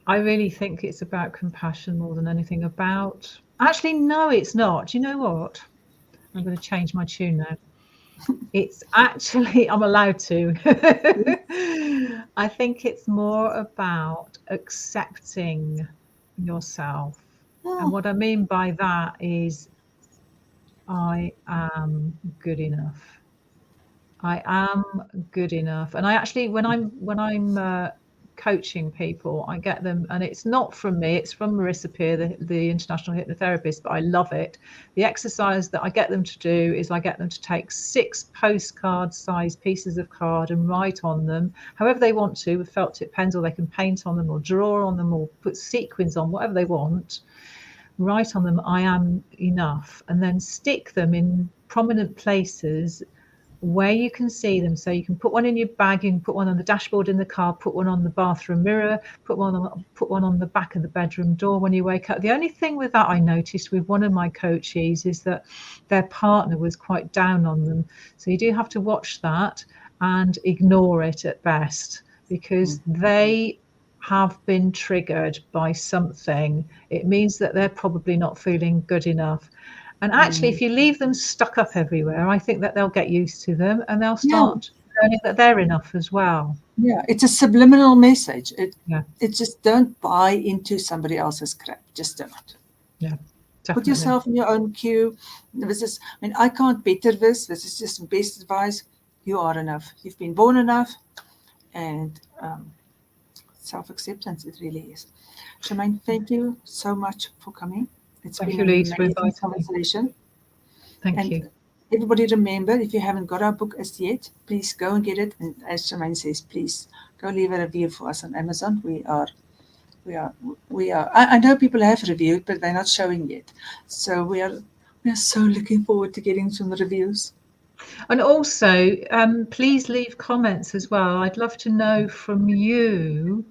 I really think it's about compassion more than anything about... Actually, no, it's not. Do you know what? I'm going to change my tune now. It's actually, I'm allowed to. I think it's more about accepting yourself. And what I mean by that is I am good enough. I am good enough. And I actually, when I'm coaching people, I get them, and it's not from me, it's from Marissa Peer, the international hypnotherapist, but I love it. The exercise that I get them to do is I get them to take 6 postcard size pieces of card and write on them however they want to, with felt tip pens, or they can paint on them or draw on them or put sequins on, whatever they want. Write on them, I am enough, and then stick them in prominent places where you can see them. So you can put one in your bag, you can put one on the dashboard in the car, put one on the bathroom mirror, put one on the back of the bedroom door when you wake up. The only thing with that I noticed with one of my coaches is that their partner was quite down on them. So you do have to watch that and ignore it at best, because they have been triggered by something. It means that they're probably not feeling good enough. And actually, if you leave them stuck up everywhere, I think that they'll get used to them and they'll start learning that they're enough as well. Yeah, it's a subliminal message. It's just, don't buy into somebody else's crap. Just don't. Yeah, definitely. Put yourself in your own queue. I can't better this. This is just best advice. You are enough. You've been born enough. And self-acceptance, it really is. Charmaine, thank you so much for coming. It's been an amazing conversation. Thank you. Everybody remember, if you haven't got our book as yet, please go and get it. And as Charmaine says, please go leave a review for us on Amazon. We are. I know people have reviewed, but they're not showing yet. So we are so looking forward to getting some reviews. And also, please leave comments as well. I'd love to know from you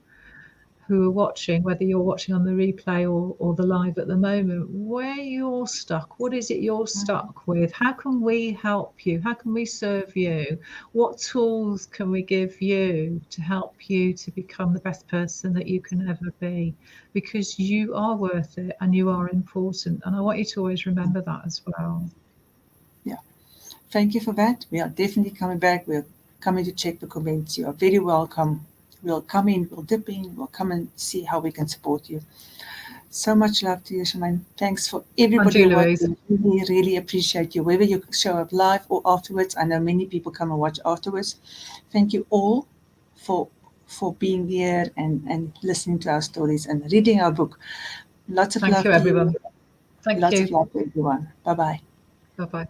who are watching, whether you're watching on the replay or the live at the moment, where you're stuck. What is it you're stuck with? How can we help you? How can we serve you? What tools can we give you to help you to become the best person that you can ever be? Because you are worth it and you are important. And I want you to always remember that as well. Yeah. Thank you for that. We are definitely coming back. We're coming to check the comments. You are very welcome. We'll come in, we'll dip in, we'll come and see how we can support you. So much love to you, Charmaine. Thanks for everybody. We really appreciate you, whether you show up live or afterwards. I know many people come and watch afterwards. Thank you all for being here and listening to our stories and reading our book. Lots of love to everyone. Thank you. Lots of love to everyone. Bye-bye. Bye-bye.